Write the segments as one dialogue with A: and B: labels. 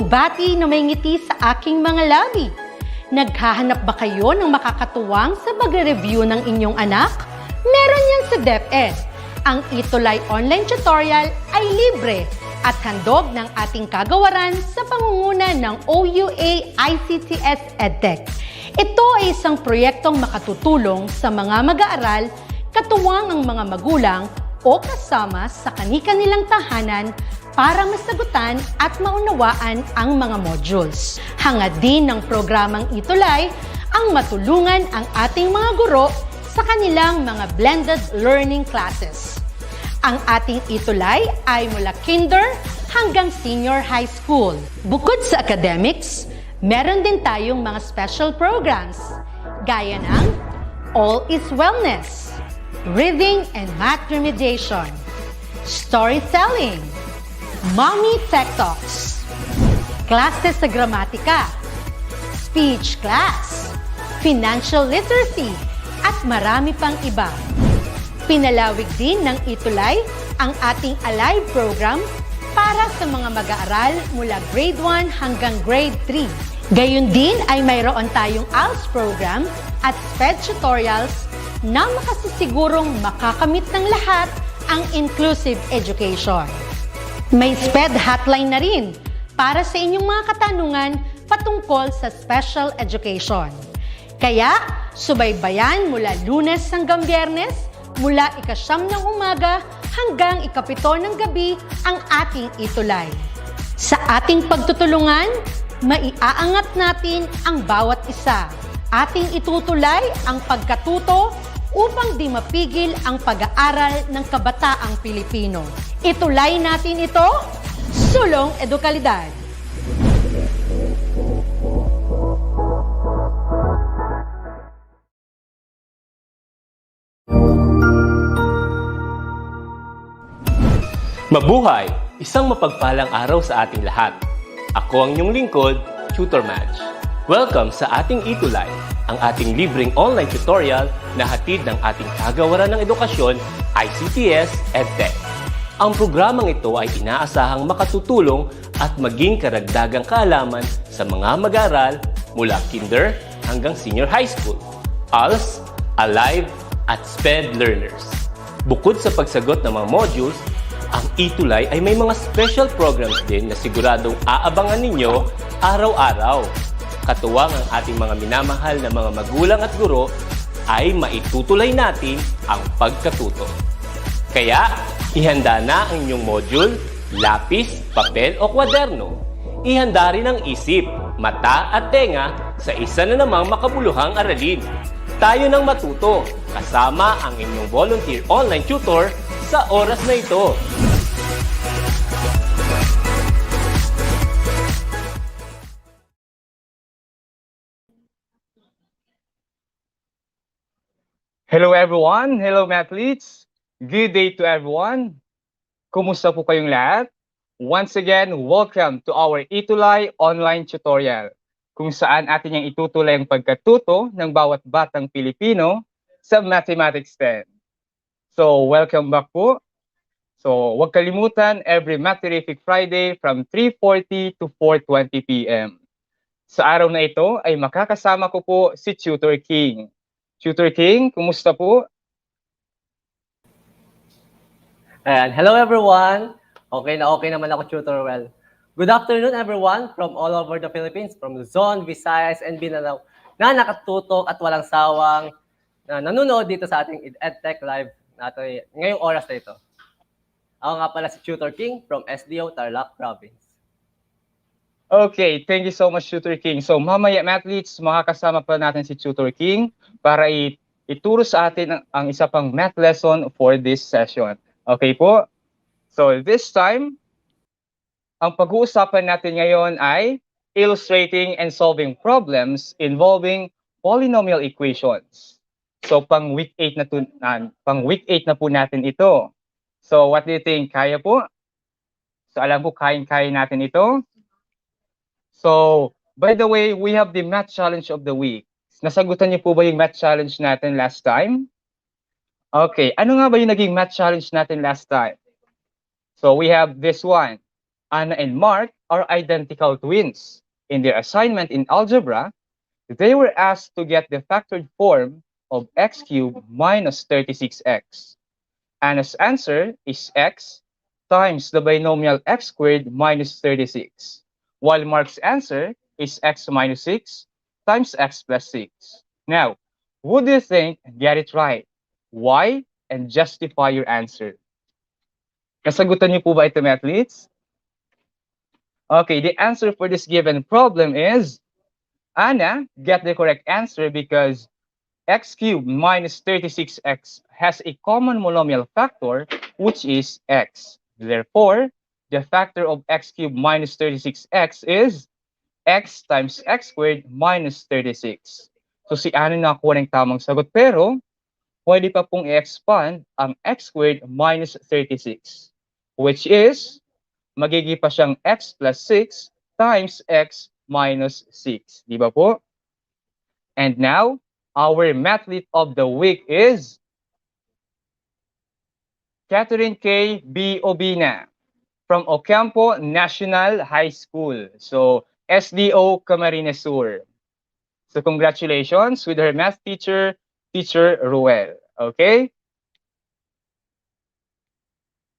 A: bumabati na may ngiti sa aking mga labi. Naghahanap ba kayo ng makakatuwang sa pagre-review ng inyong anak? Meron yan sa DepEd. Ang ETUlay online tutorial ay libre at handog ng ating kagawaran sa pangunguna ng OUA ICTS EdTech. Ito ay isang proyektong makatutulong sa mga mag-aaral, katuwang ang mga magulang o kasama sa kani-kanilang tahanan para masagutan at maunawaan ang mga modules. Hangad din ng programang ETUlay ang matulungan ang ating mga guro sa kanilang mga blended learning classes. Ang ating ETUlay ay mula kinder hanggang senior high school. Bukod sa academics, meron din tayong mga special programs gaya ng All is Wellness, Reading and Math Remediation, Storytelling, Mommy Tech Talks, Classes sa Gramatika, Speech Class, Financial Literacy, at marami pang iba. Pinalawig din ng ETUlay ang ating Alive program para sa mga mag-aaral mula grade 1 hanggang grade 3. Gayun din ay mayroon tayong ALS program at SPED tutorials na makasisigurong makakamit ng lahat ang inclusive education. May SPED hotline na rin para sa inyong mga katanungan patungkol sa special education. Kaya, subaybayan mula Lunes hanggang Biyernes, mula 9 ng umaga hanggang 7 ng gabi ang ating ETUlay. Sa ating pagtutulungan, maiaangat natin ang bawat isa. Ating itutulay ang pagkatuto upang di mapigil ang pag-aaral ng kabataang Pilipino. Itulay natin ito, sulong edukalidad.
B: Mabuhay! Isang mapagpalang araw sa ating lahat. Ako ang inyong lingkod, Tutor Madge. Welcome sa ating ETUlay, ang ating libreng online tutorial na hatid ng ating kagawaran ng edukasyon, ICTS EdTech. Ang programang ito ay inaasahang makatutulong at maging karagdagang kaalaman sa mga mag-aaral mula kinder hanggang senior high school, ALS, Alive, at SPED learners. Bukod sa pagsagot ng mga modules, ang ETUlay ay may mga special programs din na siguradong aabangan ninyo araw-araw. Katuwang ang ating mga minamahal na mga magulang at guro ay maitutulay natin ang pagkatuto. Kaya, ihanda na ang inyong module, lapis, papel o kwaderno. Ihanda rin ang isip, mata at tenga sa isa na namang makabuluhang aralin. Tayo nang matuto kasama ang inyong volunteer online tutor sa oras na ito.
C: Hello everyone! Hello mathletes! Good day to everyone! Kumusta po kayong lahat? Once again, welcome to our ETUlay online tutorial, kung saan atin yang itutulay ang pagkatuto ng bawat batang Pilipino sa Mathematics 10. So, welcome back po. So, huwag kalimutan, every Matherific Friday from 3:40 to 4:20 p.m. Sa araw na ito ay makakasama ko po si Tutor King. Tutor King, kumusta po?
D: And hello everyone! Okay naman ako, Tutor Well. Good afternoon everyone from all over the Philippines, from Luzon, Visayas, and Mindanao, na nakatutok at walang sawang na nanonood dito sa ating EdTech Live natin ngayong oras na ito. Ako nga pala si Tutor King from SDO Tarlac Province.
C: Okay, thank you so much, Tutor King. So, mamaya, mathletes, makakasama pa natin si Tutor King para ituro sa atin ang isa pang math lesson for this session. Okay po? So, this time, ang pag-uusapan natin ngayon ay illustrating and solving problems involving polynomial equations. So, pang week 8 na po natin ito. So, what do you think? Kaya po? So, alam ko, kaya natin ito. So, by the way, we have the math challenge of the week. Nasagutan niyo po ba yung math challenge natin last time? Okay, ano nga ba yung naging math challenge natin last time? So, we have this one. Anna and Mark are identical twins. In their assignment in algebra, they were asked to get the factored form of x cubed minus 36x. Anna's answer is x times the binomial x squared minus 36, while Mark's answer is x minus 6 times x plus 6. Now, who do you think get it right? Why? And justify your answer. Kasagutan niyo po ba ito, athletes? Okay, the answer for this given problem is Anna get the correct answer because x cubed minus 36x has a common monomial factor, which is x. Therefore, the factor of x cubed minus 36x is x times x squared minus 36. So si Anna nakakuha ng tamang sagot, pero pwede pa pong i-expand ang x squared minus 36, which is magiging pa siyang x plus 6 times x minus 6. Di ba po? And now, our mathlete of the week is Catherine K. B. Obina from Ocampo National High School. So, SDO Camarines Sur. So, congratulations with her math teacher, Teacher Ruel. Okay?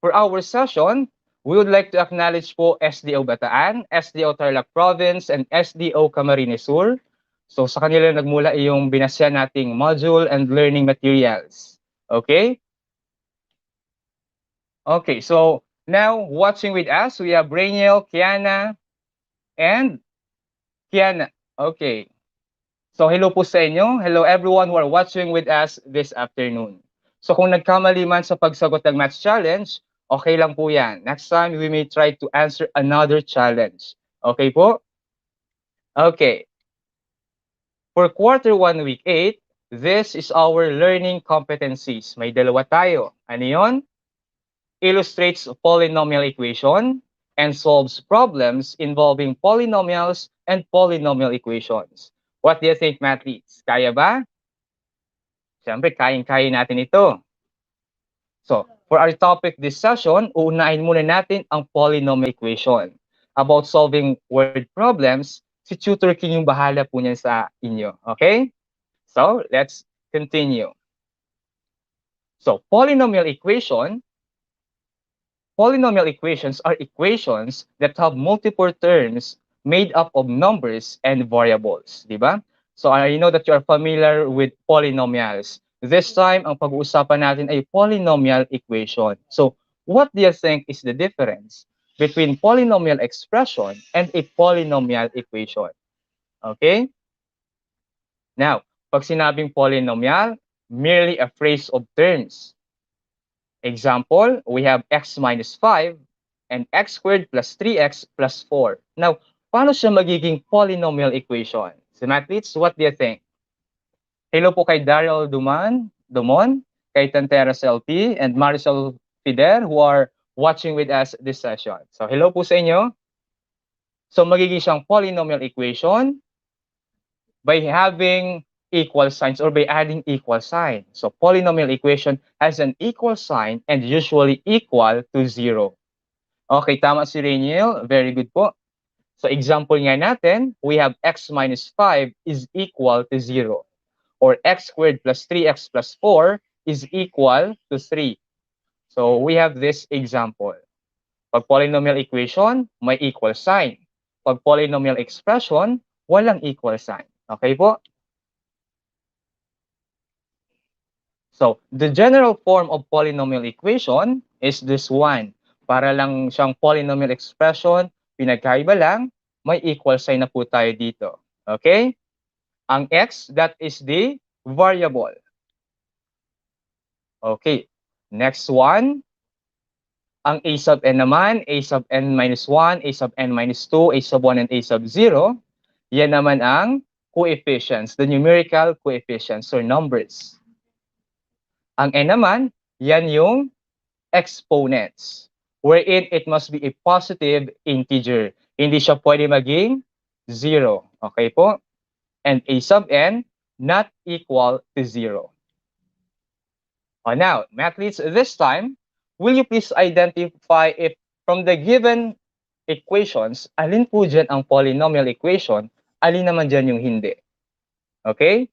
C: For our session, we would like to acknowledge po SDO Bataan, SDO Tarlac Province, and SDO Camarines Sur. So sa kanila nagmula yung binasya nating module and learning materials. Okay? Okay, so now watching with us, we have Rainiel, Kiana, and Kiana. Okay. So hello po sa inyo. Hello everyone who are watching with us this afternoon. So kung nagkamali man sa pagsagot ng math challenge, okay lang po yan. Next time, we may try to answer another challenge. Okay po? Okay. For quarter 1, week 8, this is our learning competencies. May dalawa tayo. Ano yun? Illustrates polynomial equation and solves problems involving polynomials and polynomial equations. What do you think, athletes? Kaya ba? Siyempre, kayang-kaya natin ito. So, for our topic this session, uunahin muna natin ang polynomial equation. About solving word problems, si Tutor King yung bahala po niyan sa inyo. Okay? So, let's continue. So, polynomial equations are equations that have multiple terms made up of numbers and variables, di ba? So, I know that you are familiar with polynomials. This time, ang pag-uusapan natin ay polynomial equation. So, what do you think is the difference between polynomial expression and a polynomial equation? Okay? Now, pag sinabing polynomial, merely a phrase of terms. Example, we have x minus 5 and x squared plus 3x plus 4. Now, paano siya magiging polynomial equation? So, athletes, what do you think? Hello po kay Daryl Dumon, kay Tanteras LP, and Marisol Fidel who are watching with us this session. So, hello po sa inyo. So, magiging siyang polynomial equation by having equal signs or by adding equal sign. So, polynomial equation has an equal sign and usually equal to 0. Okay, tama si Rainiel. Very good po. So, example nga natin, we have x minus 5 is equal to 0. Or x squared plus 3x plus 4 is equal to 3. So, we have this example. Pag polynomial equation, may equal sign. Pag polynomial expression, walang equal sign. Okay po? So, the general form of polynomial equation is this one. Para lang siyang polynomial expression, pinagkaiba lang, may equal sign na po tayo dito. Okay? Ang x, that is the variable. Okay. Next one. Ang a sub n naman, a sub n minus 1, a sub n minus 2, a sub 1, and a sub 0. Yan naman ang coefficients, the numerical coefficients or numbers. Ang n naman, yan yung exponents, wherein it must be a positive integer. Hindi siya pwede maging 0. Okay po? And a sub n not equal to 0. Now, athletes, this time, will you please identify if from the given equations, alin po dyan ang polynomial equation, alin naman dyan yung hindi. Okay?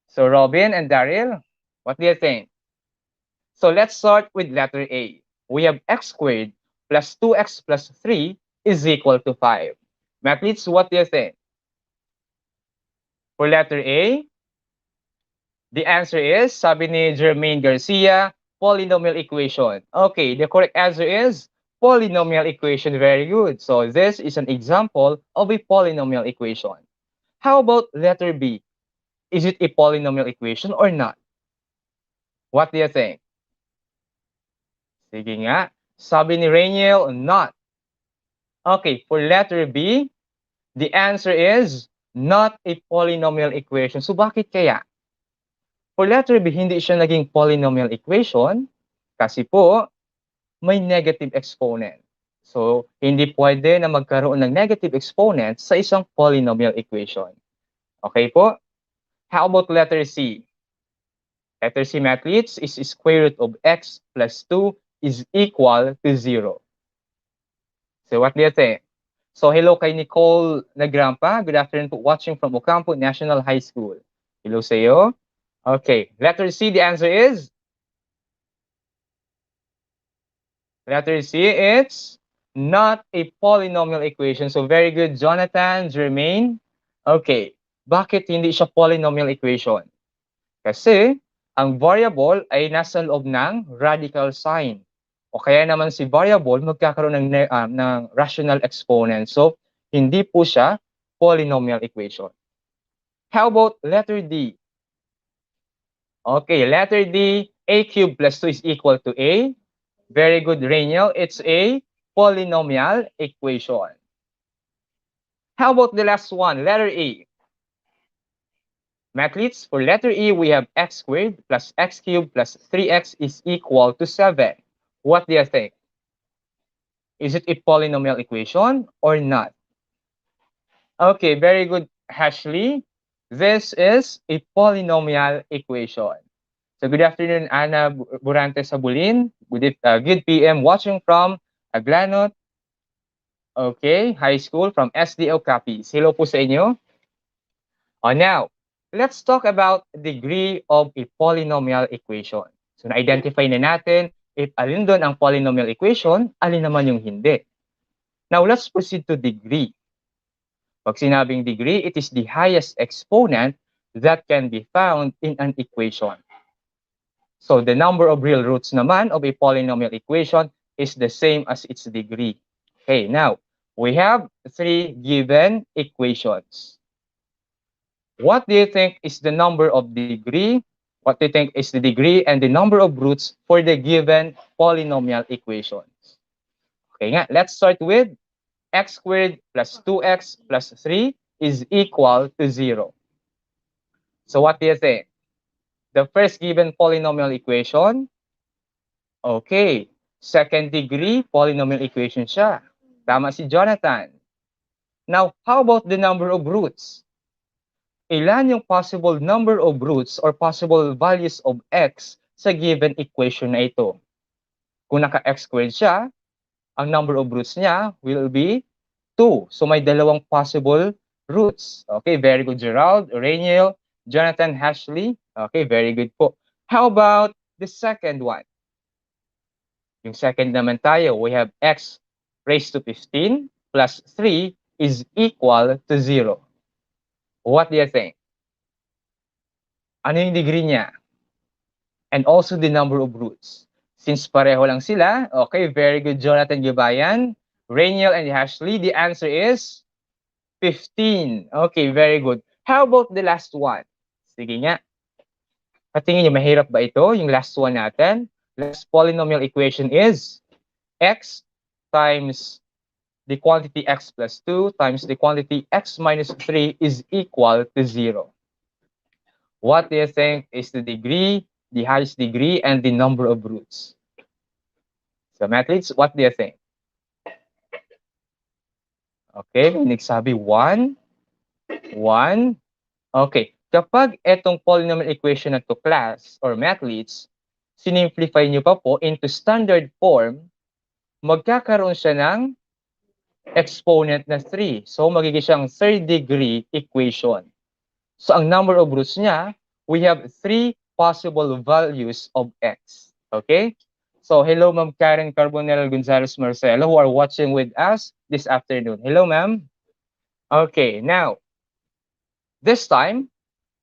C: So Robin and Daryl, what do you think? So let's start with letter A. We have x squared plus 2x plus 3 is equal to 5. Mathletes, what do you think? For letter A, the answer is, sabi ni Jermaine Garcia, polynomial equation. Okay, the correct answer is polynomial equation. Very good. So this is an example of a polynomial equation. How about letter B? Is it a polynomial equation or not? What do you think? Sige nga. Sabi ni Rainiel, not. Okay, for letter B, the answer is not a polynomial equation. So bakit kaya? For letter B, hindi siya naging polynomial equation kasi po may negative exponent. So, hindi pwede na magkaroon ng negative exponent sa isang polynomial equation. Okay po? How about letter C? Letter C, mathletes, is square root of x plus 2 is equal to 0. So, what do you think? So, hello kay Nicole Nagrampa. Good afternoon po, watching from Ocampo National High School. Hello sa iyo. Okay, letter C, the answer is? Letter C, it's not a polynomial equation. So very good, Jonathan, Jermaine. Okay, bakit hindi siya polynomial equation? Kasi ang variable ay nasa loob ng radical sign. O kaya naman si variable magkakaroon ng rational exponent. So hindi po siya polynomial equation. How about letter D? Okay, letter D, a cubed plus 2 is equal to a. Very good, Rainiel. It's a polynomial equation. How about the last one, letter E? Mathletes, for letter E, we have x squared plus x cubed plus 3x is equal to 7. What do you think? Is it a polynomial equation or not? Okay, very good, Ashley. This is a polynomial equation. So good afternoon, Ana Burante Sabulin. Good PM watching from Aglanot. Okay, high school from SDO Capiz. Hello po sa inyo. Now, let's talk about degree of a polynomial equation. So na-identify na natin if alin doon ang polynomial equation, alin naman yung hindi. Now, let's proceed to degree. Pag sinabing degree, it is the highest exponent that can be found in an equation. So the number of real roots naman of a polynomial equation is the same as its degree. Okay, now, we have 3 given equations. What do you think is the number of degree? What do you think is the degree and the number of roots for the given polynomial equations? Okay nga, let's start with x squared plus 2x plus 3 is equal to 0. So what do you think? The first given polynomial equation, okay, second degree polynomial equation siya. Tama si Jonathan. Now, how about the number of roots? Ilan yung possible number of roots or possible values of x sa given equation na ito? Kung naka-x squared siya, ang number of roots niya will be 2. So may dalawang possible roots. Okay, very good, Gerald, Rainiel, Jonathan, Ashley. Okay, very good po. How about the second one? Yung second naman tayo, we have x raised to 15 plus 3 is equal to 0. What do you think? Ano yung degree niya? And also the number of roots. Since pareho lang sila, okay, very good, Jonathan Gibayan, Rainiel, and Ashley. The answer is 15. Okay, very good. How about the last one? Sige nga. Patingin niyo, mahirap ba ito? Yung last one natin. Last polynomial equation is x times the quantity x plus 2 times the quantity x minus 3 is equal to 0. What do you think is the degree, the highest degree, and the number of roots? So, mathletes, what do you think? Okay, may nagsabi 1. 1. Okay, kapag etong polynomial equation na to class or mathletes, sinimplify nyo pa po into standard form, magkakaroon siya ng exponent na 3. So, magiging siyang third degree equation. So, ang number of roots niya, we have 3 possible values of x. Okay? So, hello, Ma'am Karen Carbonell Gonzalez Marcelo, who are watching with us this afternoon. Hello, ma'am. Okay, now, this time,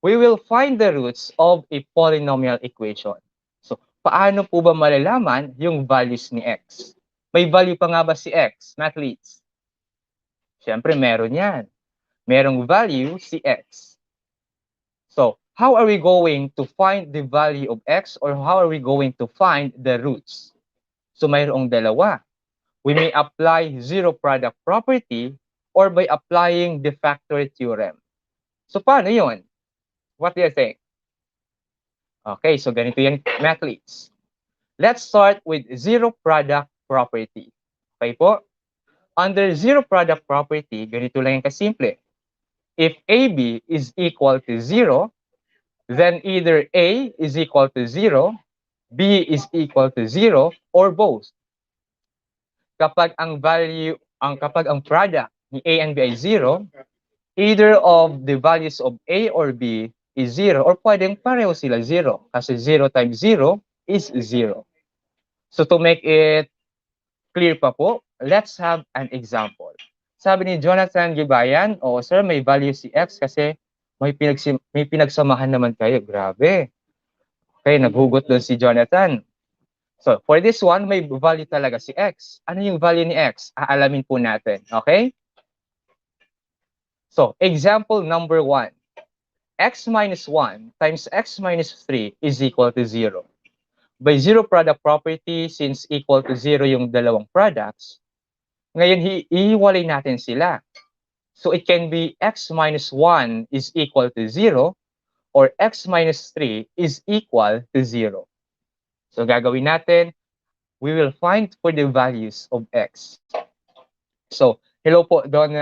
C: we will find the roots of a polynomial equation. So, paano po ba malalaman yung values ni x? May value pa nga ba si x, mathletes? Siyempre, meron yan. Merong value si x. So, how are we going to find the value of x or how are we going to find the roots? So, mayroong dalawa. We may apply zero product property or by applying the factor theorem. So, paano yun? What do you think? Okay, so ganito yan, mathletes. Let's start with zero product property. Okay po? Under zero product property, ganito lang yung kasimple. If AB is equal to 0, then either A is equal to 0, B is equal to 0, or both. Kapag ang product ni A and B ay 0, either of the values of A or B is 0, or pwedeng pareho sila 0, kasi 0 times 0 is 0. So to make it clear pa po, let's have an example. Sabi ni Jonathan Gibayan, oh sir, may value si X kasi may pinagsamahan naman kayo. Grabe. Okay, naghugot doon si Jonathan. So, for this one, may value talaga si X. Ano yung value ni X? Aalamin po natin. Okay? So, example number 1. X minus 1 times X minus 3 is equal to 0. By zero product property, since equal to 0 yung dalawang products, ngayon, iiwalay natin sila. So, it can be x minus 1 is equal to 0 or x minus 3 is equal to 0. So, gagawin natin, we will find for the values of x. So, hello po, Don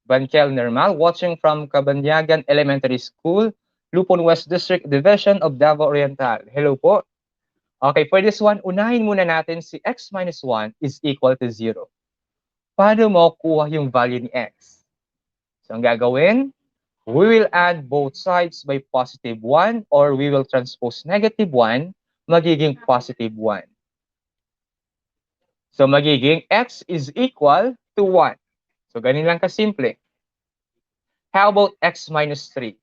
C: Bankel Normal, watching from Cabanyagan Elementary School, Lupon West District Division of Davao Oriental. Hello po. Okay, for this one, unahin muna natin si x minus 1 is equal to 0. Paano mo kuha yung value ni x? So, ang gagawin, we will add both sides by positive 1 or we will transpose negative 1, magiging positive 1. So, magiging x is equal to 1. So, ganun lang kasimple. How about x minus 3?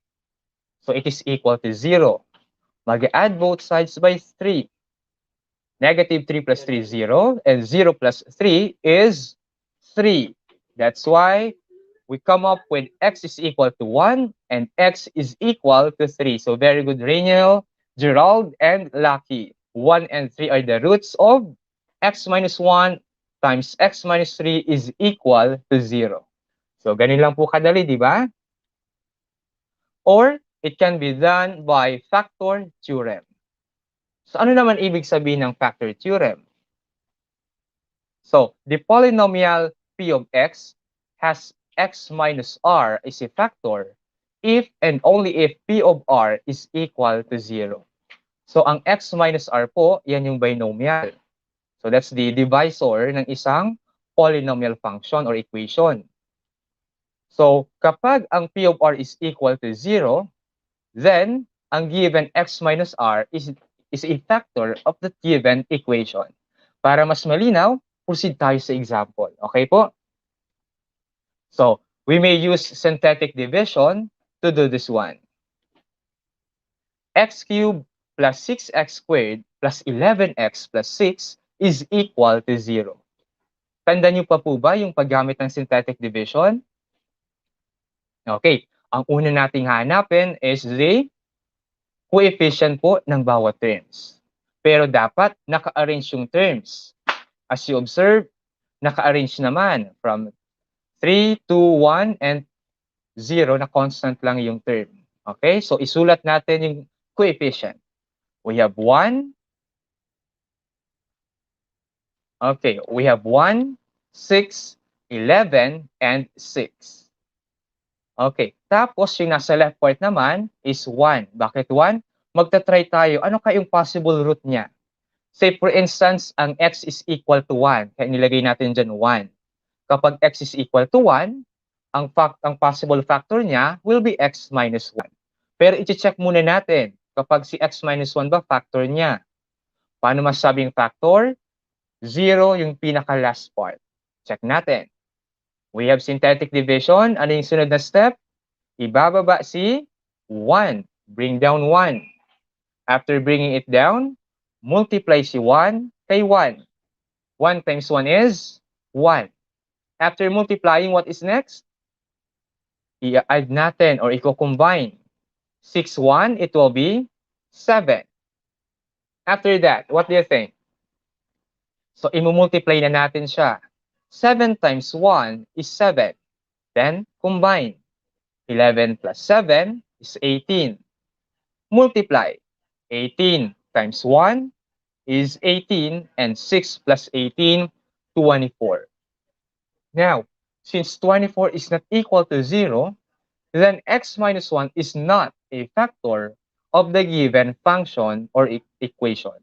C: So, it is equal to 0. Mag-add both sides by 3. Negative 3 plus 3 is 0, and 0 plus 3 is 3. That's why we come up with x is equal to 1 and x is equal to 3. So very good, Rainiel, Gerald, and Lucky. 1 and 3 are the roots of x minus 1 times x minus 3 is equal to 0. So ganun lang po kadali, di ba? Or it can be done by factor theorem. So ano naman ibig sabihin ng factor theorem? So the polynomial p of x has x minus r is a factor if and only if p of r is equal to 0. So ang x minus r po, yan yung binomial. So that's the divisor ng isang polynomial function or equation. So kapag ang p of r is equal to 0, then ang given x minus r is a factor of the given equation. Para mas malinaw, proceed tayo sa example. Okay po? So, we may use synthetic division to do this one. X cubed plus 6x squared plus 11x plus 6 is equal to 0. Tanda niyo pa po ba yung paggamit ng synthetic division? Okay. Ang una nating hanapin is the coefficient po ng bawat terms. Pero dapat naka-arrange yung terms. As you observe, naka-arrange naman from 3, 2, 1, and 0 na constant lang yung term. Okay? So, isulat natin yung coefficient. We have 1. Okay. We have 1, 6, 11, and 6. Okay. Tapos, yung nasa left part naman is 1. Bakit 1? Magta-try tayo. Ano kayong possible root niya? Say, for instance, ang x is equal to 1. Kaya nilagay natin dyan 1. kapag x is equal to 1, ang possible factor niya will be x minus 1. Pero i-check muna natin kapag si x minus 1 ba factor niya. Paano masabing factor? 0 yung pinaka-last part. Check natin. We have synthetic division. Ano yung sunod na step? Ibababa si 1. Bring down 1. After bringing it down, multiply si 1 kay 1. 1 times 1 is 1. After multiplying, what is next? I-add natin or i-combine. 6, 1, it will be 7. After that, what do you think? So, i-multiply na natin siya. 7 times 1 is 7. Then, combine. 11 plus 7 is 18. Multiply. 18 times 1 is 18, and 6 plus 18, 24. Now, since 24 is not equal to 0, then x minus 1 is not a factor of the given function or equation.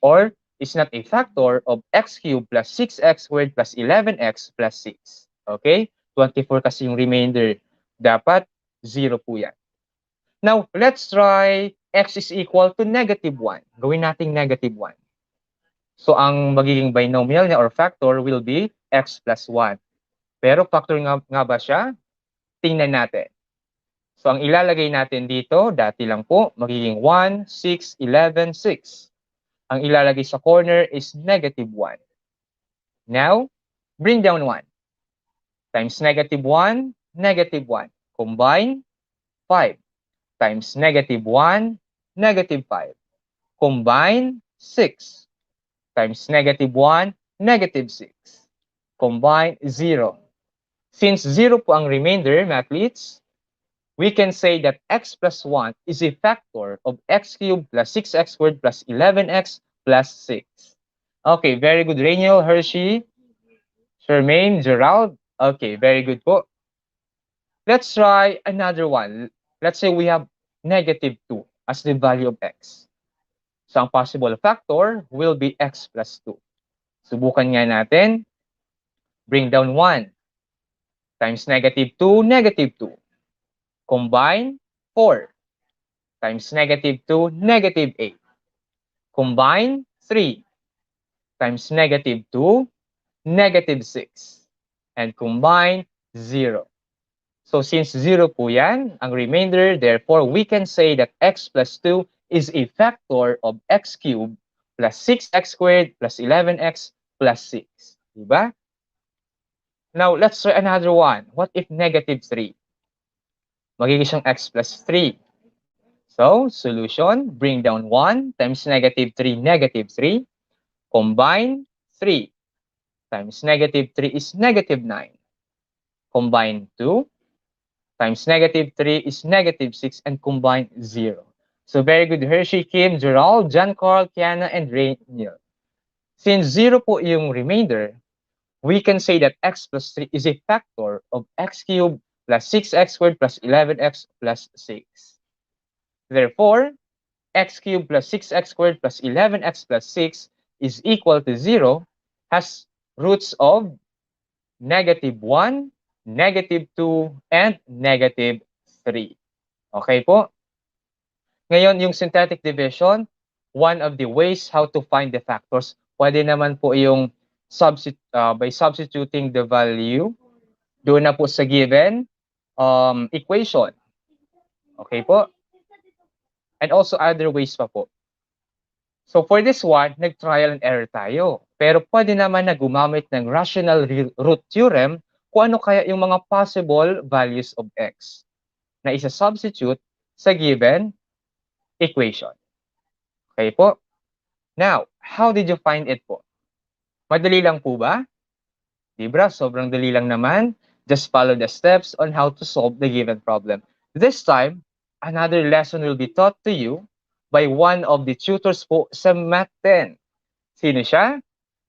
C: Or is not a factor of x cubed plus 6x squared plus 11x plus 6. Okay? 24 kasi yung remainder. Dapat 0 po yan. Now, let's try x is equal to negative 1. Gawin nating negative 1. So, ang magiging binomial niya or factor will be x plus 1. Pero factor nga ba siya? Tingnan natin. So, ang ilalagay natin dito, dati lang po, magiging 1, 6, 11, 6. Ang ilalagay sa corner is negative 1. Now, bring down 1. Times negative 1, negative 1. Combine, 5. Times negative 1, negative 5. Combine, 6. Times negative 1, negative 6. Combine, 0. Since 0 po ang remainder, mathletes, we can say that x plus 1 is a factor of x cubed plus 6x squared plus 11x plus 6. Okay, very good. Rainiel, Hershey, Charmaine, Gerald. Okay, very good po. Let's try another one. Let's say we have negative 2 as the value of x. So, ang possible factor will be x plus 2. Subukan nga natin. Bring down 1. Times negative 2, negative 2. Combine, 4. Times negative 2, negative 8. Combine, 3. Times negative 2, negative 6. And combine, 0. So since 0 po yan, ang remainder, therefore, we can say that x plus 2 is a factor of x cubed plus 6x squared plus 11x plus 6. Diba? Now, let's try another one. What if negative 3? Magiging siyang x plus 3. So, solution, bring down 1 times negative 3, negative 3. Combine 3 times negative 3 is negative 9. Combine 2 times negative 3 is negative 6, and combine 0. So, very good. Hershey, Kim, Gerald, John Carl, Kiana, and Rainiel. Since 0 po yung remainder, we can say that x plus 3 is a factor of x cubed plus 6x squared plus 11x plus 6. Therefore, x cubed plus 6x squared plus 11x plus 6 is equal to 0, has roots of negative 1, negative 2, and negative 3. Okay po? Ngayon, yung synthetic division, one of the ways how to find the factors, pwede naman po yung by substituting the value doon na po sa given equation. Okay po? And also other ways pa po. So for this one, nag-trial and error tayo. Pero pwede naman na gumamit ng rational root theorem kung ano kaya yung mga possible values of x na isa-substitute sa given equation. Okay po? Now, how did you find it po? Madali lang po ba? Diba? Sobrang dali lang naman. Just follow the steps on how to solve the given problem. This time, another lesson will be taught to you by one of the tutors po sa Math 10. Sino siya?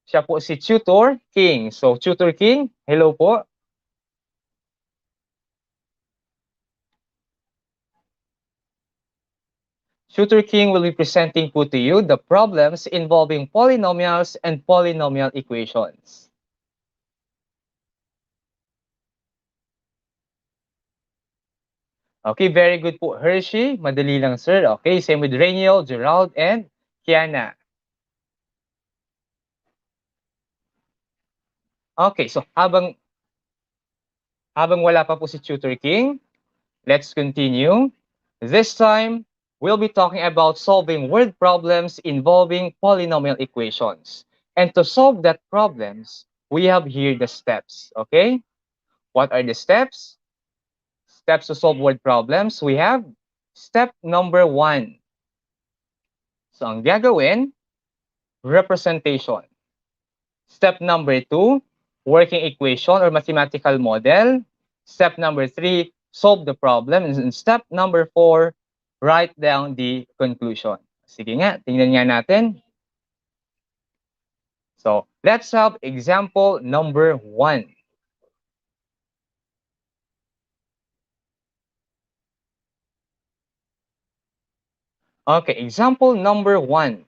C: Siya po si Tutor King. So, Tutor King, hello po. Tutor King will be presenting po to you the problems involving polynomials and polynomial equations. Okay, very good po. Hershey, madali lang, sir. Okay, same with Rainiel, Gerald, and Kiana. Okay, so habang wala pa po si Tutor King, let's continue. This time, we'll be talking about solving word problems involving polynomial equations. And to solve that problems, we have here the steps, okay? What are the steps? Steps to solve word problems, we have step number 1. So ang gagawin, representation. Step number 2, working equation or mathematical model. Step number 3, solve the problem. And step number 4, write down the conclusion. Sige nga, tingnan nga natin. So, let's have example number 1. Okay, example number 1.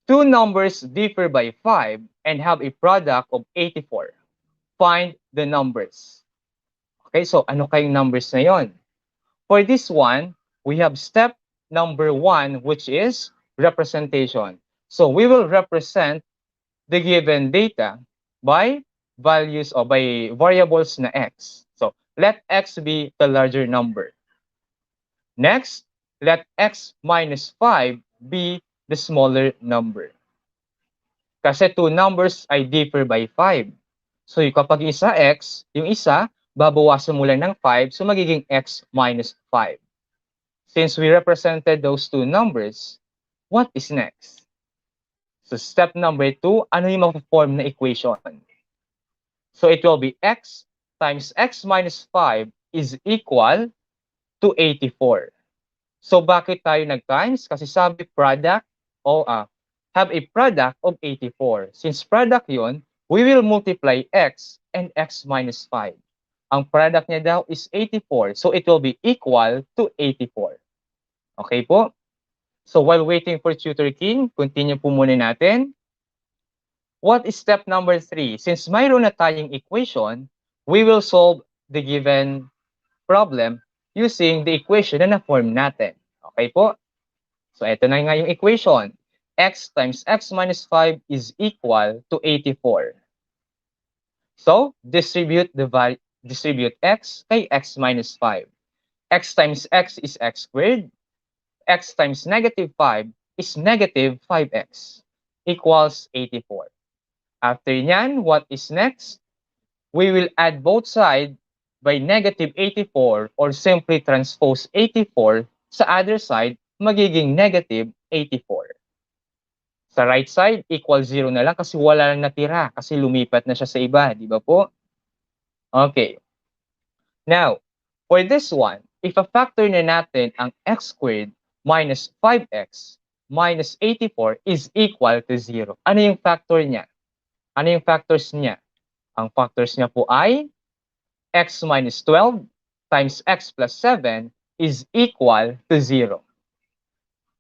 C: Two numbers differ by 5 and have a product of 84. Find the numbers. Okay, so ano kayong numbers na yon? For this one, we have step number 1, which is representation. So we will represent the given data by values or by variables na x. So let x be the larger number. Next, let x minus 5 be the smaller number. Kasi two numbers ay differ by 5. So kapag isa x, yung isa, babawasan mo lang ng 5, so magiging x minus 5. Since we represented those two numbers, what is next? So step number 2, ano yung ma-form na equation? So it will be x times x minus 5 is equal to 84. So bakit tayo nag-times? Kasi sabi product o have a product of 84. Since product yun, we will multiply x and x minus 5. Ang product niya daw is 84. So it will be equal to 84. Okay po? So while waiting for Tutor King, continue po muna natin. What is step number 3? Since mayroon na tayong equation, we will solve the given problem using the equation na na-form natin. Okay po? So ito na nga yung equation. X times x minus 5 is equal to 84. So distribute x kay x minus 5. X times x is x squared. X times negative 5 is negative 5x equals 84. After nyan, what is next? We will add both sides by negative 84 or simply transpose 84 sa other side, magiging negative 84. Sa right side, equal 0 na lang kasi wala lang natira kasi lumipat na siya sa iba, di ba po? Okay. Now, for this one, if a factor na natin ang x squared minus 5x minus 84 is equal to 0. Ano yung factor niya? Ano yung factors niya? Ang factors niya po ay x minus 12 times x plus 7 is equal to 0.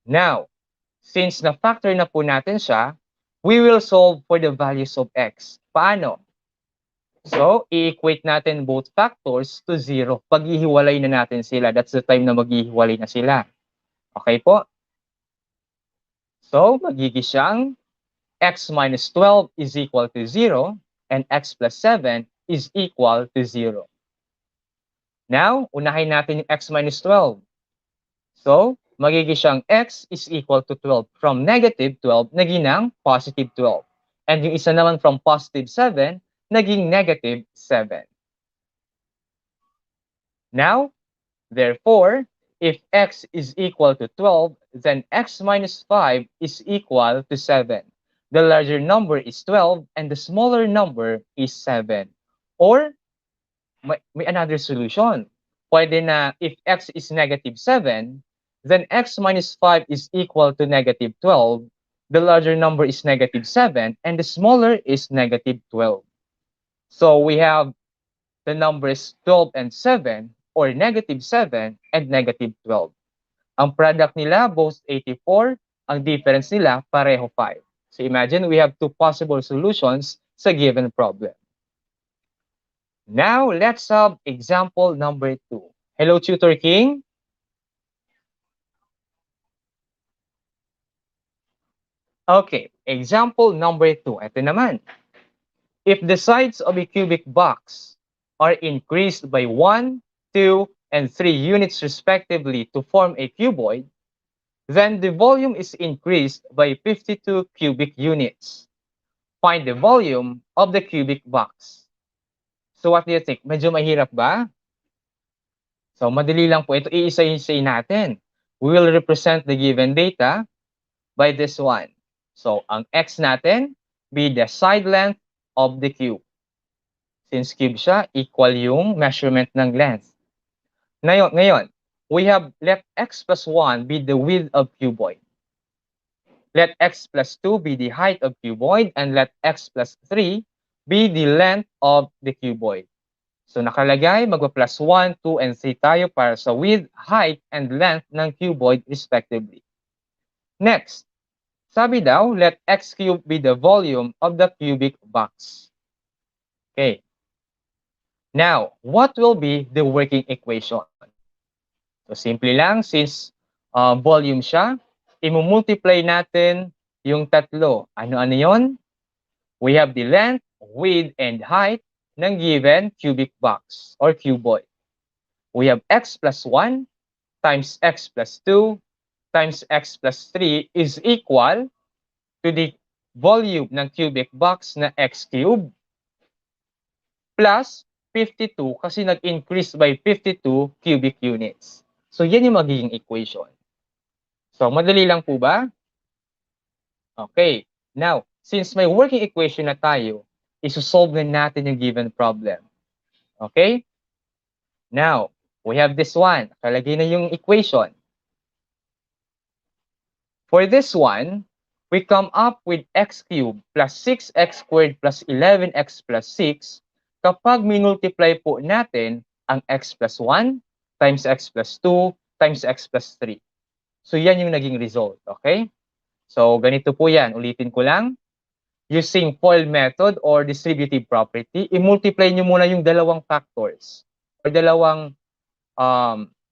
C: Now, since na-factor na po natin siya, we will solve for the values of x. Paano? So, i-equate natin both factors to 0. Pag-ihiwalay na natin sila. That's the time na mag-ihiwalay na sila. Okay po? So, magiging siyang x minus 12 is equal to 0 and x plus 7 is equal to 0. Now, unahin natin yung x minus 12. So, magiging siyang x is equal to 12. From negative 12, naging ng positive 12. And yung isa naman from positive 7, naging negative 7. Now, therefore, if x is equal to 12, then x minus 5 is equal to 7. The larger number is 12 and the smaller number is 7. Or, may another solution. Pwede na if x is negative 7, then x minus 5 is equal to negative 12. The larger number is negative 7 and the smaller is negative 12. So we have the numbers 12 and 7 or negative 7 and negative 12. Ang product nila, both 84. Ang difference nila, pareho 5. So imagine we have two possible solutions sa given problem. Now, let's have example number 2. Hello, Tutor King. Okay, example number 2. Ito naman. If the sides of a cubic box are increased by 1, 2, and 3 units respectively to form a cuboid, then the volume is increased by 52 cubic units. Find the volume of the cubic box. So what do you think? Medyo mahirap ba? So madali lang po. Ito iisa-isay natin. We will represent the given data by this one. So ang x natin be the side length of the cube. Since cube siya, equal yung measurement ng length. Ngayon, we have let x plus 1 be the width of cuboid. Let x plus 2 be the height of cuboid, and let x plus 3 be the length of the cuboid. So nakalagay, magpa-plus 1, 2, and 3 tayo para sa width, height, and length ng cuboid respectively. Next, sabi daw, let x cube be the volume of the cubic box. Okay. Now, what will be the working equation? So simple lang, since volume siya, imumultiply natin yung tatlo. Ano-ano yon? We have the length, width, and height ng given cubic box or cuboid. We have x plus 1 times x plus 2 times x plus 3 is equal to the volume ng cubic box na x cube plus 52 kasi nag-increase by 52 cubic units. So, yan yung magiging equation. So, madali lang po ba? Okay. Now, since may working equation na tayo, isosolve na natin yung given problem. Okay? Now, we have this one. Kalagay na yung equation. For this one, we come up with x cubed plus 6x squared plus 11x plus 6 kapag minultiply po natin ang x plus 1 times x plus 2 times x plus 3. So, yan yung naging result. Okay? So, ganito po yan. Ulitin ko lang. Using FOIL method or distributive property, i-multiply nyo muna yung dalawang factors or dalawang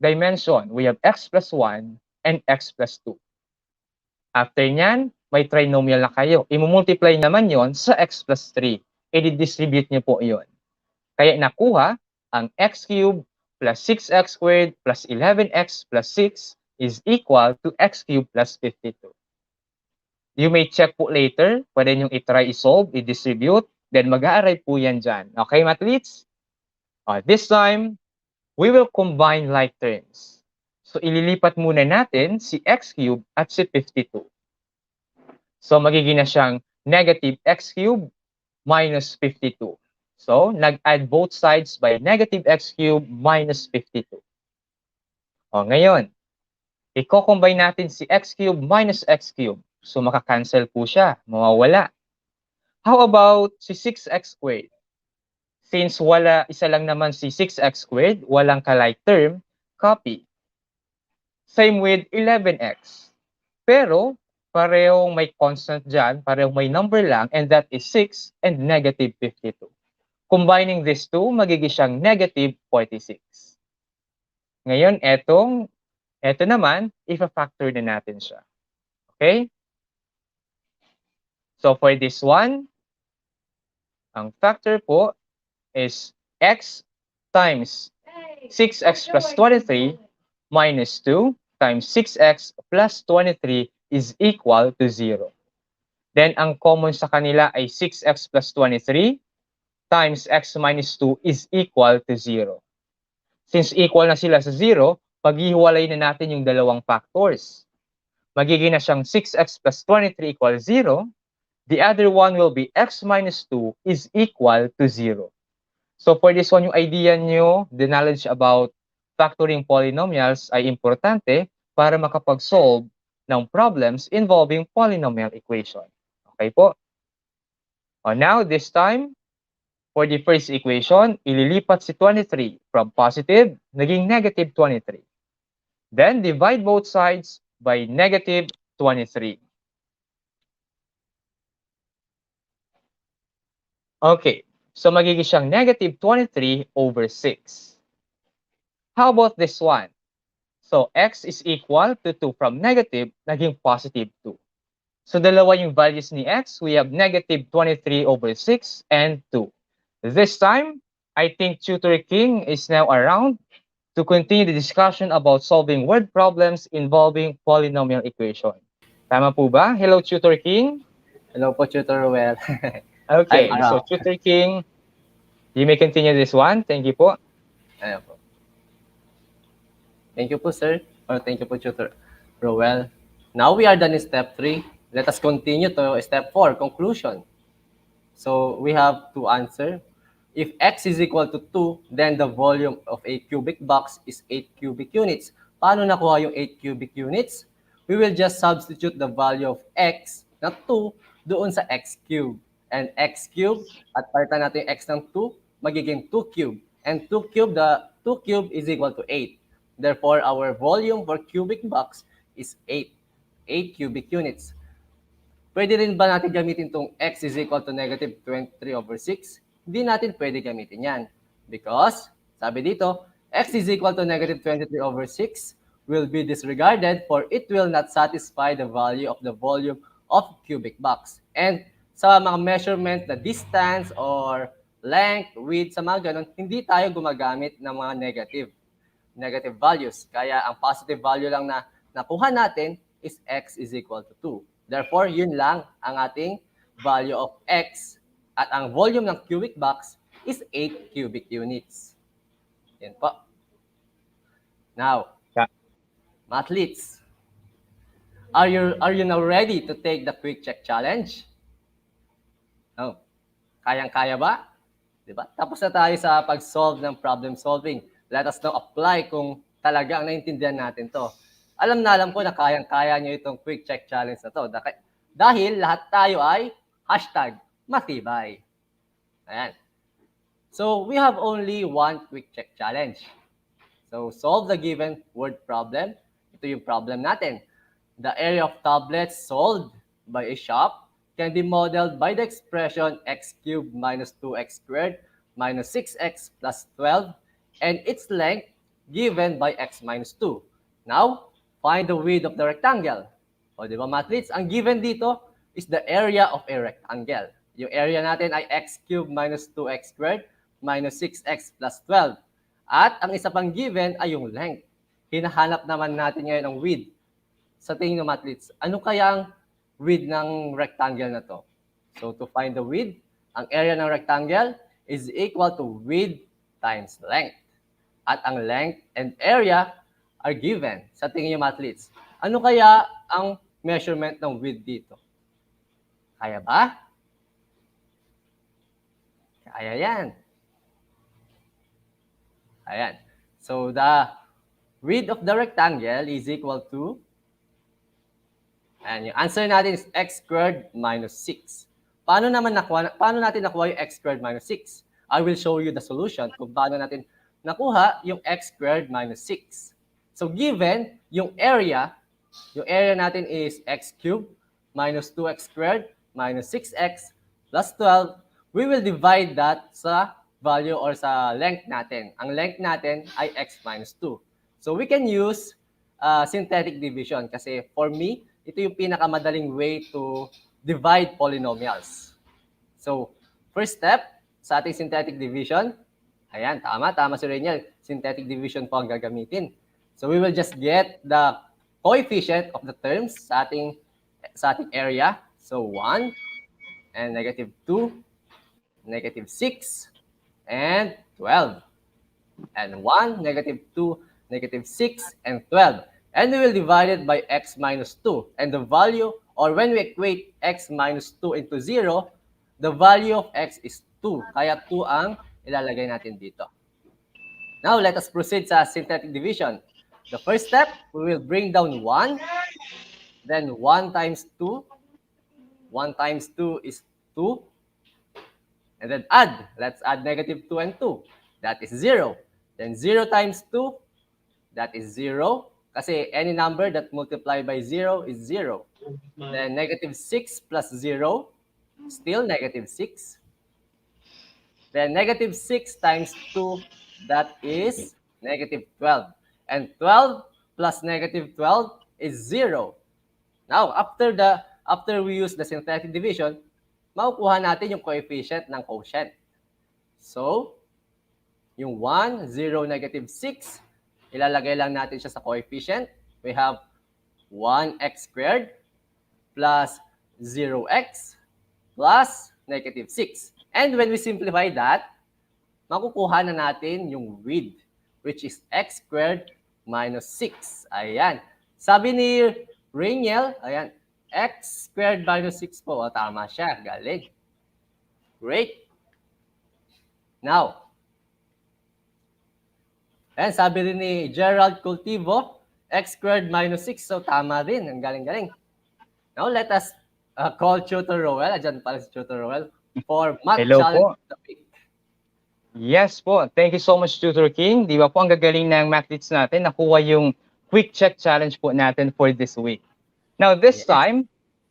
C: dimension. We have x plus 1 and x plus 2. After nyan, may trinomial na kayo. I-multiply naman yon sa x plus 3. I-distribute nyo po yon. Kaya nakuha ang x cubed plus 6x squared plus 11x plus 6 is equal to x cubed plus 52. You may check po later, pwede nyo i-try i-solve, i-distribute, then mag-a-arrive po yan dyan. Okay, mathletes? This time, we will combine like terms. So, ililipat muna natin si x cubed at si 52. So, magiging na siyang negative x cubed minus 52. So, nag-add both sides by negative x cubed minus 52. Ngayon, i-combine natin si x cubed minus x cubed. So, makakancel po siya. Mawawala. How about si 6x squared? Since isa lang naman si 6x squared, walang ka-like term, copy. Same with 11x. Pero, parehong may constant dyan, parehong may number lang, and that is 6 and negative 52. Combining these two, magiging siyang negative 46. Ngayon, eto naman, ifa-factor na natin siya. Okay? So, for this one, ang factor po is x times 6x plus 23 minus 2 times 6x plus 23 is equal to 0. Then, ang common sa kanila ay 6x plus 23 times x minus 2 is equal to 0. Since equal na sila sa 0, paghihiwalay na natin yung dalawang factors. Magiging na siyang 6x plus 23 equals 0. The other one will be x minus 2 is equal to 0. So for this one, yung idea nyo, the knowledge about factoring polynomials ay importante para makapag-solve ng problems involving polynomial equation. Okay po? Now, this time, for the first equation, ililipat si 23 from positive, naging negative 23. Then, divide both sides by negative 23. Okay, so magiging siyang negative 23 over 6. How about this one? So, x is equal to 2 from negative, naging positive 2. So, dalawa yung values ni x. We have negative 23 over 6 and 2. This time, I think Tutor King is now around to continue the discussion about solving word problems involving polynomial equation. Tama po ba? Hello, Tutor King.
D: Hello po, Tutor Well.
C: Okay,
D: I'm
C: so
D: around.
C: Tutor King, you may continue this one. Thank you po.
D: Ayan po. Thank you po, sir. Or thank you po, Tutor Rowell. Now we are done in step 3. Let us continue to step 4, conclusion. So we have to answer. If x is equal to 2, then the volume of a cubic box is 8 cubic units. Paano nakuha yung 8 cubic units? We will just substitute the value of x na 2 doon sa x cube. And x cube, at palitan natin yung x ng 2, magiging 2 cube. And 2 cube, the 2 cube is equal to 8. Therefore, our volume for cubic box is 8. 8 cubic units. Pwede rin ba natin gamitin itong x is equal to negative 23 over 6? Hindi natin pwede gamitin yan. Because, sabi dito, x is equal to negative 23 over 6 will be disregarded for it will not satisfy the value of the volume of cubic box. And sa mga measurement na distance or length, width, sa mga ganun, hindi tayo gumagamit ng mga negative values. Kaya ang positive value lang na nakuha natin is x is equal to 2. Therefore, yun lang ang ating value of x at ang volume ng cubic box is 8 cubic units. Yan po. Now, mathletes, are you now ready to take the quick check challenge? Oh, kayang-kaya ba? Diba? Tapos na tayo sa pag-solve ng problem solving. Let us now apply kung talagang naintindihan natin to. Alam ko na kayang-kaya nyo itong quick check challenge na to. Dahil lahat tayo ay #matibay. Ayan. So, we have only one quick check challenge. So, solve the given word problem. Ito yung problem natin. The area of tablets sold by a shop can be modeled by the expression x cubed minus 2x squared minus 6x plus 12 and its length given by x minus 2. Now, find the width of the rectangle. O, di ba, mathletes? Ang given dito is the area of a rectangle. Yung area natin ay x cubed minus 2x squared minus 6x plus 12. At ang isa pang given ay yung length. Hinahanap naman natin ngayon ang width. Sa tingin ng mathletes, ano kaya ang width ng rectangle na to? So, to find the width, ang area ng rectangle is equal to width times length. At ang length and area are given. Sa tingin niyo, mathletes, ano kaya ang measurement ng width dito? Kaya ba? Kaya yan. Ayan. So, the width of the rectangle is equal to, and yung answer natin is x squared minus 6. Paano natin nakuha yung x squared minus 6? I will show you the solution kung paano natin nakuha yung x squared minus 6. So, given yung area natin is x cubed minus 2x squared minus 6x plus 12. We will divide that sa value or sa length natin. Ang length natin ay x minus 2. So, we can use synthetic division kasi for me, ito yung pinakamadaling way to divide polynomials. So, first step sa ating synthetic division, ayan, tama si Reniel. Synthetic division po ang gagamitin. So, we will just get the coefficient of the terms sa ating area. So, 1 and negative 2, negative 6, and 12. And 1, negative 2, negative 6, and 12. And we will divide it by x minus 2. And the value, or when we equate x minus 2 into 0, the value of x is 2. Kaya 2 ang ilalagay natin dito. Now, let us proceed sa synthetic division. The first step, we will bring down 1. Then 1 times 2. 1 times 2 is 2. And then add. Let's add negative 2 and 2. That is 0. Then 0 times 2. That is 0. Kasi any number that multiplied by 0 is 0. Then negative 6 plus 0. Still negative 6. Then negative 6 times 2. That is negative 12. And 12 plus negative 12 is 0. Now, after we use the synthetic division, makukuha natin yung coefficient ng quotient. So, yung 1, 0, negative 6, ilalagay lang natin siya sa coefficient. We have 1x squared plus 0x plus negative 6. And when we simplify that, makukuha na natin yung width, which is x squared minus 6. Ayan. Sabi ni Rainiel, ayan, x squared minus 6 po. O, tama siya. Galing. Great. Now, ayan, sabi rin ni Gerald Cultivo, x squared minus 6. So, tama rin. Ang galing-galing. Now, let us call Tutor Roel. Ayan pala si Tutor Roel for Math
C: Hello
D: Challenge
C: po.
D: of the Week.
C: Yes po. Thank you so much, Tutor King. Di ba po ang gagaling ng mathletes natin, nakuha yung quick check challenge po natin for this week. Now, this
D: Yes.
C: time,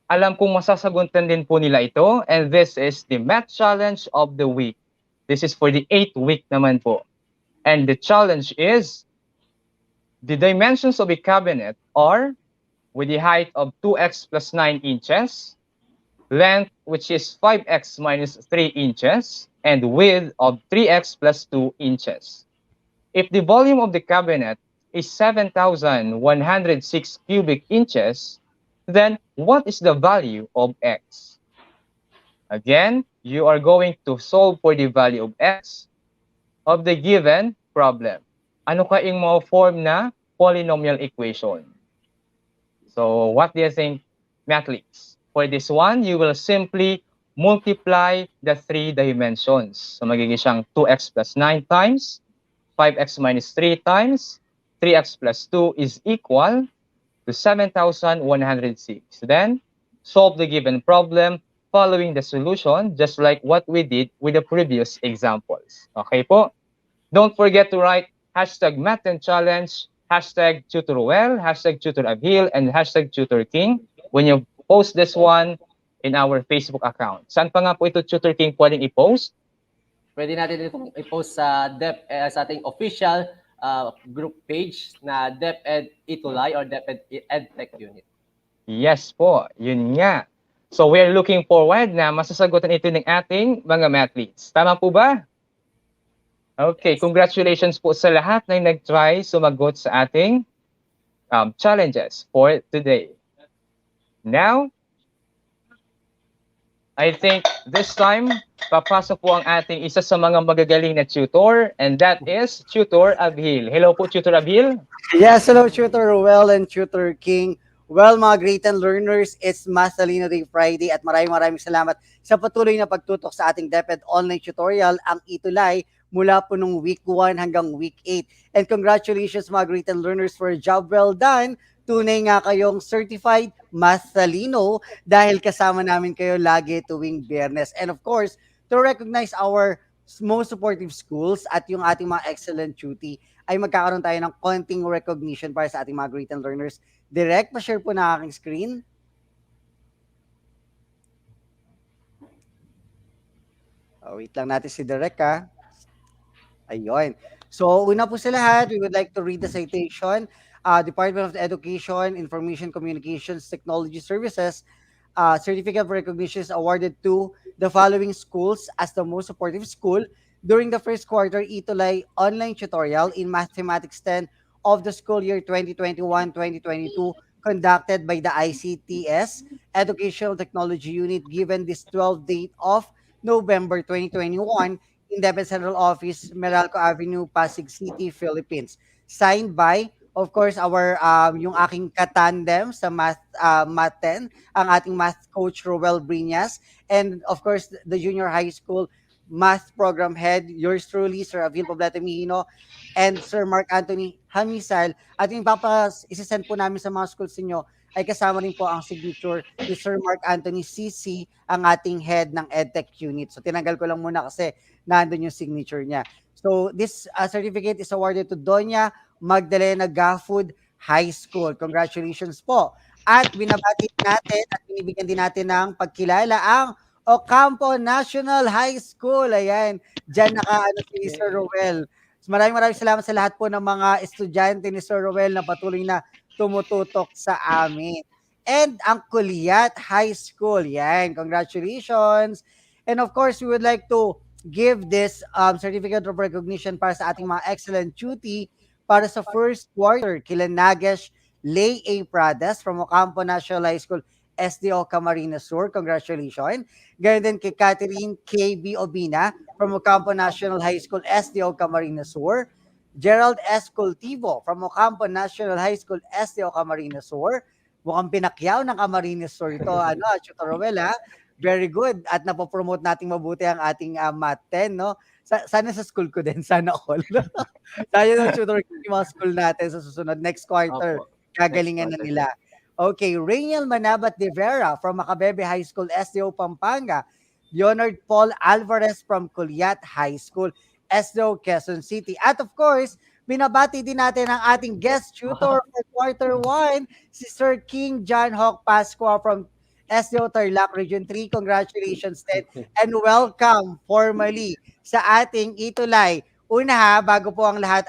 C: alam kong masasagutan din po nila ito, and this is the math challenge of the week. This is for the 8th week naman po. And the challenge is, the dimensions of a cabinet are with the height of 2x plus 9 inches, length which is 5x minus 3 inches, and width of 3x plus 2 inches. If the volume of the cabinet is 7,106 cubic inches, then what is the value of x? Again, you are going to solve for the value of x of the given problem. Ano kaing mga form na polynomial equation? So what do you think, mathletes? For this one, you will simply multiply the 3 dimensions. So magiging siyang 2x plus 9 times, 5x minus 3 times, 3x plus 2 is equal to 7,106. Then, solve the given problem following the solution, just like what we did with the previous examples. Okay po? Don't forget to write hashtag Math and Challenge, hashtag TutorWell, hashtag TutorAbhil, and hashtag TutorKing when you post this one in our Facebook account. Saan pa nga po ito, Tutor King, pwedeng i-post?
D: Pwede natin itong i-post sa sa ating official group page na DepEd ETUlay or DepEd EdTech Unit.
C: Yes po, yun nga. So we're looking forward na masasagutan ito ng ating mga mathletes. Tama po ba? Okay, congratulations po sa lahat na nag-try sumagot sa ating challenges for today. Now, I think this time, papasok po ang ating isa sa mga magagaling na tutor, and that is Tutor Abhil. Hello po, Tutor Abhil.
E: Yes, hello, Tutor Ruel and Tutor King. Well, mga great and learners, it's Masalino Day Friday at maraming salamat sa patuloy na pagtutok sa ating DepEd online tutorial, ang ETUlay, mula po nung week 1 hanggang week 8. And congratulations mga great and learners for a job well done. Tunay nga kayong certified Masalino dahil kasama namin kayo lagi tuwing Biyernes. And of course, to recognize our most supportive schools at yung ating mga excellent duty, ay magkakaroon tayo ng konting recognition para sa ating mga great and learners. Direct, pa-share po na aking screen. Wait lang natin si Direct ha. Ayun. So, una po sa lahat, we would like to read the citation. Department of Education, Information Communications Technology Services, certificate of recognition is awarded to the following schools as the most supportive school during the first quarter ETUlay online tutorial in Mathematics 10 of the school year 2021-2022 conducted by the ICTS Educational Technology Unit given this 12th date of November 2021 in DepEd Central Office, Meralco Avenue, Pasig City, Philippines. Signed by, of course, our yung aking katandem sa Math 10, ang ating math coach Roel Briñas, and of course the junior high school math program head, yours truly, Sir Avil Poblete Mihino, and Sir Mark Anthony Hamisal. At yung isasend po namin sa mga schools ninyo ay kasama rin po ang signature ni Sir Mark Anthony CC, ang ating head ng EdTech Unit. So tinanggal ko lang muna kasi nandun yung signature niya. So this certificate is awarded to Doña Magdalena Gafood High School. Congratulations po. At binabati natin at binibigyan din natin ng pagkilala ang Ocampo National High School. Ayan, dyan naka si Sir Roel. So maraming salamat sa lahat po ng mga estudyante ni Sir Roel na patuloy na tumututok sa amin. And ang Kulyat High School, yan, congratulations. And of course, we would like to give this certificate of recognition para sa ating mga excellent duty para sa first quarter kila Nagesh Lay A. Prades from Ocampo National High School, SDO Camarines Sur. Congratulations. Ganyan din kay Catherine K.B. Obina from Ocampo National High School, SDO Camarines Sur. Gerald S. Cultivo from Ocampo National High School, SDO Camarines Sur. Mukhang pinakyaw ng Camarines Sur ito. Tutor Roel, ha? Very good. At napopromote nating mabuti ang ating Math 10, no? Sana sa school ko din. Sana all. Tayo ng tutor yung mga school natin sa susunod. Next quarter. Gagalingan na nila. Okay. Rainiel Manabat de Vera from Macabebe High School, SDO Pampanga. Leonard Paul Alvarez from Kulyat High School, SDO Quezon City. At of course, binabati din natin ang ating guest tutor for quarter 1, si Sir King John Hawk Pasqua from SDO Tarlac Region 3. Congratulations, Ted. And welcome formally sa ating ETUlay. Una ha, bago po ang lahat,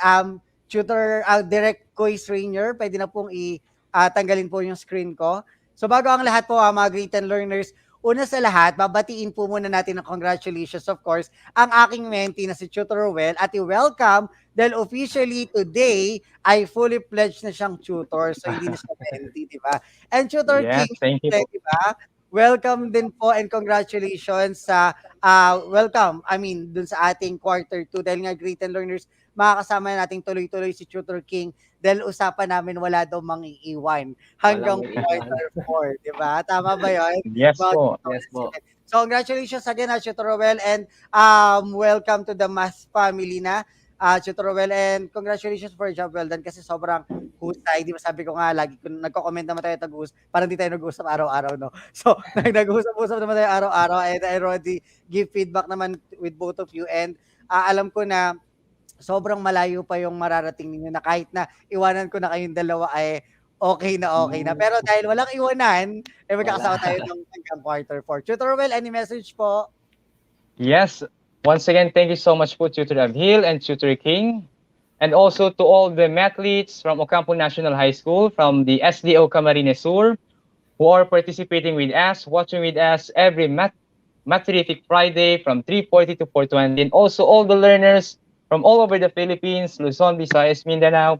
E: tutor, direct quiz trainer, pwede na pong tanggalin po yung screen ko. So bago ang lahat po, mga great and learners, una sa lahat, babatiin po muna natin ng congratulations, of course, ang aking mentee na si Tutor Roel at i-welcome dahil officially today ay fully pledged na siyang tutor. So hindi na siya mentee, di ba? And Tutor
C: Yes,
E: King,
C: thank you po.
E: di ba? Welcome din po and congratulations sa dun sa ating quarter 2 dahil nga great and learners, makakasama nating tuloy-tuloy si Tutor King dahil usapan namin wala daw mang-iiwan hanggang quarter 4, di ba? Tama ba yun?
C: Yes po.
D: Yes po.
E: So congratulations again, Tutor Roel, and welcome to the Math family na. Tutor Roel, and congratulations for a job well done kasi sobrang husay. Di ba sabi ko nga, lagi nagko-comment naman tayo tag-uus, parang di tayo nag-uusap araw-araw, no? So, nag-uusap-usap naman tayo araw-araw, and I already give feedback naman with both of you, and alam ko na sobrang malayo pa yung mararating ninyo na kahit na iwanan ko na kayong dalawa ay okay na. Pero dahil walang iwanan, magkakasama tayo ng hanggang quarter 4. Tutor Roel, any message po?
C: Yes. Once again, thank you so much po, Tutor Abhil and Tutor King. And also to all the mathletes from Ocampo National High School, from the SDO Camarines Sur, who are participating with us, watching with us every Mathrific Friday from 3:40 to 4:20. And also all the learners from all over the Philippines, Luzon, Visayas, Mindanao.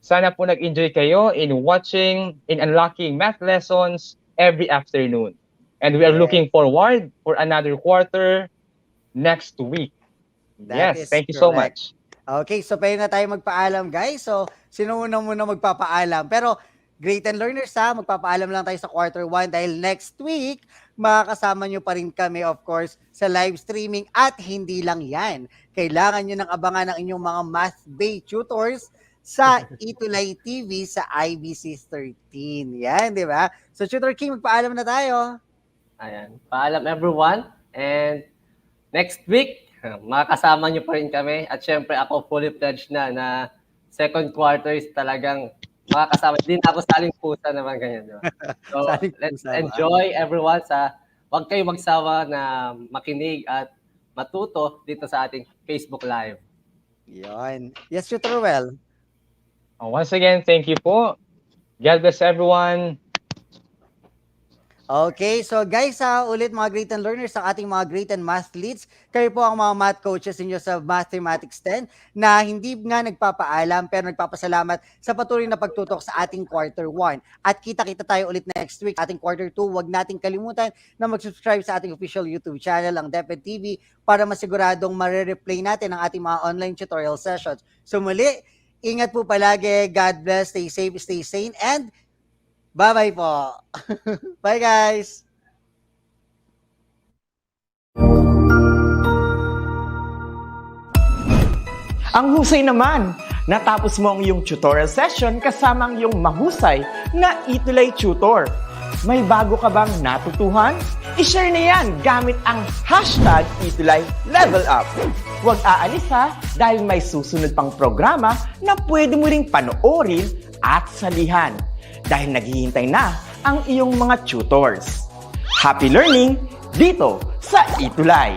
C: Sana po nag-enjoy kayo in watching, in unlocking math lessons every afternoon. And we are looking forward for another quarter next week.
E: That
C: Yes,
E: is
C: thank you so
E: correct.
C: much.
E: Okay, so pwede na tayo magpaalam, guys. So, sino muna magpapaalam? Pero, great and learners, magpapaalam lang tayo sa quarter 1 dahil next week, makakasama nyo pa rin kami, of course, sa live streaming. At hindi lang yan. Kailangan nyo nang abangan ng inyong mga math-based tutors sa ETUlay TV sa IBC 13. Yan, di ba? So, Tutor King, magpaalam na tayo.
D: Ayan. Paalam everyone. And next week, makakasama nyo pa rin kami. At syempre, ako fully pledged na second quarter is talagang makakasama. Hindi na ako saling pusa naman ganyan. Diba? So, let's enjoy everyone huwag kayo magsawa na makinig at matuto dito sa ating Facebook Live.
E: Yon. Yes, Tutor Roel.
C: Once again, thank you po. God bless everyone.
E: Okay, so guys, ulit mga great and learners, ang ating mga great and math leads, kayo po ang mga math coaches ninyo sa Mathematics 10 na hindi nga nagpapaalam pero nagpapasalamat sa patuloy na pagtutok sa ating quarter 1. At kita-kita tayo ulit next week sa ating quarter 2. Huwag nating kalimutan na mag-subscribe sa ating official YouTube channel, ang DepEd TV, para masiguradong marireplay natin ang ating mga online tutorial sessions. So muli, ingat po palagi, God bless, stay safe, stay sane, and bye-bye po. Bye, guys.
F: Ang husay naman! Natapos mo ang iyong tutorial session kasama ang iyong mahusay na ETUlay tutor. May bago ka bang natutuhan? I-share na yan gamit ang hashtag #ETUlayLevelUp. Huwag aalis ha, dahil may susunod pang programa na pwede mo ring panoorin at salihan. Dahil naghihintay na ang iyong mga tutors. Happy learning dito sa ETUlay!